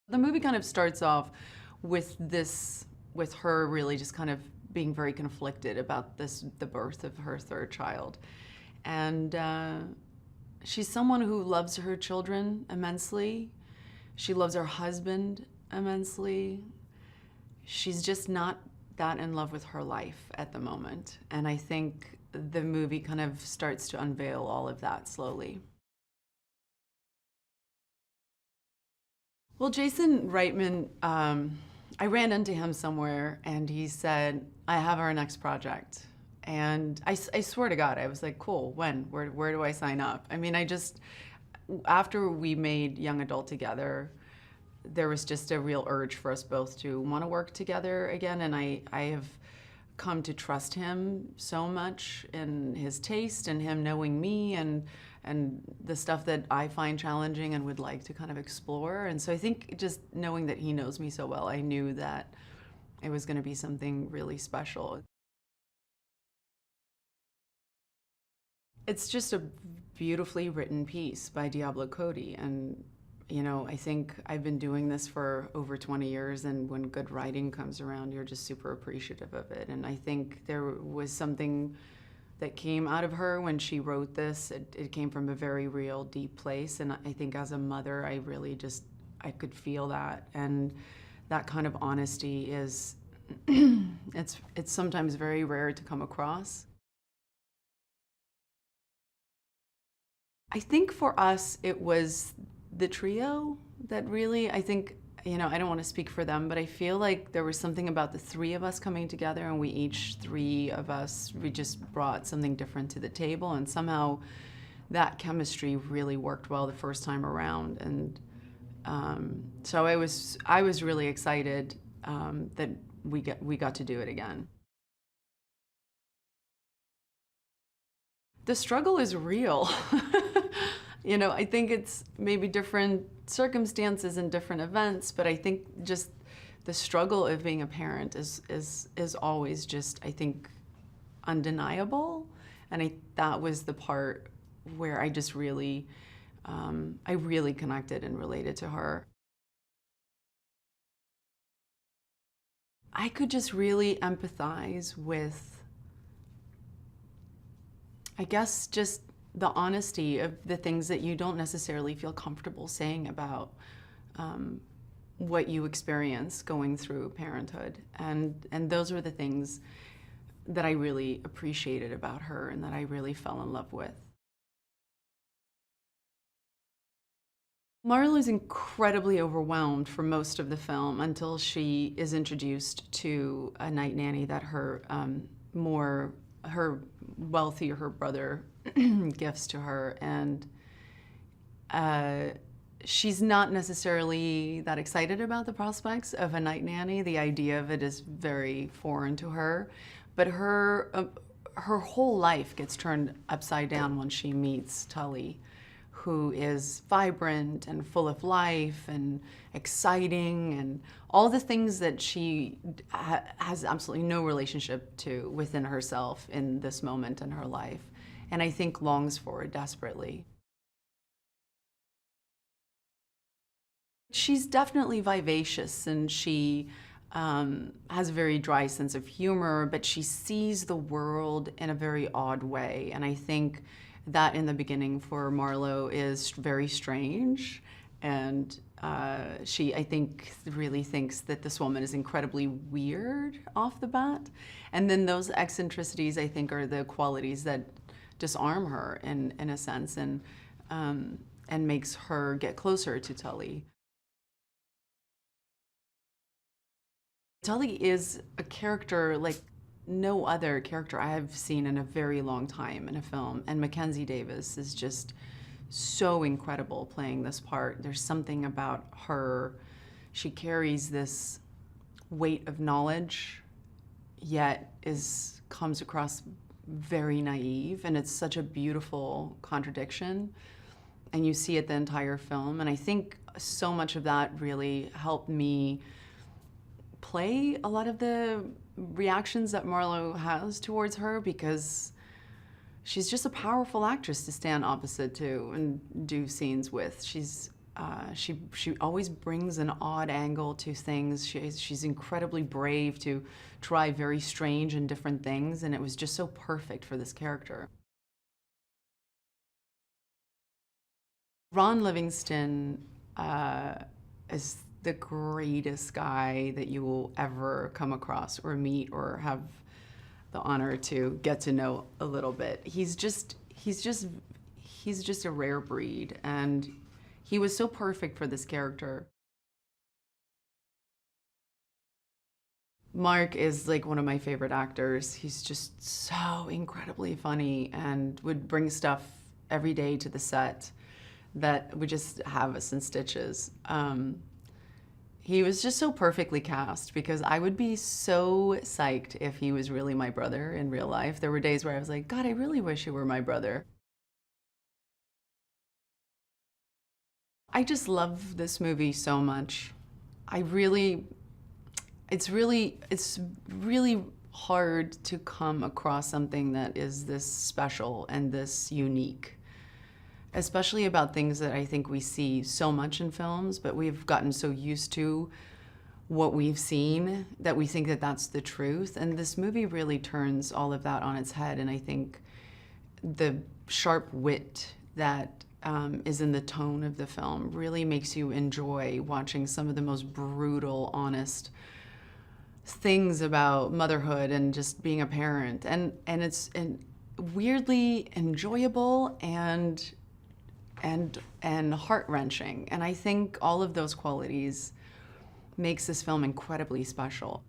The movie kind of starts off with her really just kind of being very conflicted about the birth of her third child. And she's someone who loves her children immensely. She loves her husband immensely. She's just not that in love with her life at the moment. And I think the movie kind of starts to unveil all of that slowly. Well, Jason Reitman, I ran into him somewhere and he said, I have our next project. And I swear to God, I was like, cool, when? Where do I sign up? I mean, after we made Young Adult together, there was just a real urge for us both to want to work together again. And I have come to trust him so much in his taste and him knowing me and the stuff that I find challenging and would like to kind of explore. And so I think just knowing that he knows me so well, I knew that it was going to be something really special. It's just a beautifully written piece by Diablo Cody. And, you know, I think I've been doing this for over 20 years, and when good writing comes around, you're just super appreciative of it. And I think there was something that came out of her when she wrote this. It came from a very real, deep place. And I think as a mother, I really I could feel that. And that kind of honesty is, it's sometimes very rare to come across. I think for us, it was the trio that really, I think, you know, I don't want to speak for them, but I feel like there was something about the three of us coming together, and three of us, we just brought something different to the table, and somehow that chemistry really worked well the first time around. And so I was really excited that we got to do it again. The struggle is real. You know, I think it's maybe different circumstances and different events, but I think just the struggle of being a parent is always just, I think, undeniable. And that was the part where I just really, I really connected and related to her. I could just really empathize with, I guess, just the honesty of the things that you don't necessarily feel comfortable saying about what you experience going through parenthood. And those were the things that I really appreciated about her and that I really fell in love with. Marla is incredibly overwhelmed for most of the film until she is introduced to a night nanny that her wealthier brother gifts to her, and she's not necessarily that excited about the prospects of a night nanny. The idea of it is very foreign to her, but her whole life gets turned upside down when she meets Tully, who is vibrant and full of life and exciting and all the things that she has absolutely no relationship to within herself in this moment in her life, and I think longs for it desperately. She's definitely vivacious, and she has a very dry sense of humor, but she sees the world in a very odd way, and I think that in the beginning for Marlo is very strange, and she, I think, really thinks that this woman is incredibly weird off the bat. And then those eccentricities, I think, are the qualities that disarm her in a sense, and makes her get closer to Tully. Tully is a character like no other character I have seen in a very long time in a film, and Mackenzie Davis is just so incredible playing this part. There's something about her, she carries this weight of knowledge, yet comes across very naive, and it's such a beautiful contradiction, and you see it the entire film. And I think so much of that really helped me play a lot of the reactions that Marlo has towards her, because she's just a powerful actress to stand opposite to and do scenes with. She's She always brings an odd angle to things. She's incredibly brave to try very strange and different things, and it was just so perfect for this character. Ron Livingston is the greatest guy that you will ever come across or meet or have the honor to get to know a little bit. He's just a rare breed, and he was so perfect for this character. Mark is like one of my favorite actors. He's just so incredibly funny and would bring stuff every day to the set that would just have us in stitches. He was just so perfectly cast because I would be so psyched if he was really my brother in real life. There were days where I was like, God, I really wish you were my brother. I just love this movie so much. It's really hard to come across something that is this special and this unique, especially about things that I think we see so much in films, but we've gotten so used to what we've seen that we think that that's the truth. And this movie really turns all of that on its head. And I think the sharp wit that is in the tone of the film really makes you enjoy watching some of the most brutal, honest things about motherhood and just being a parent. And it's weirdly enjoyable and heart-wrenching. And I think all of those qualities makes this film incredibly special.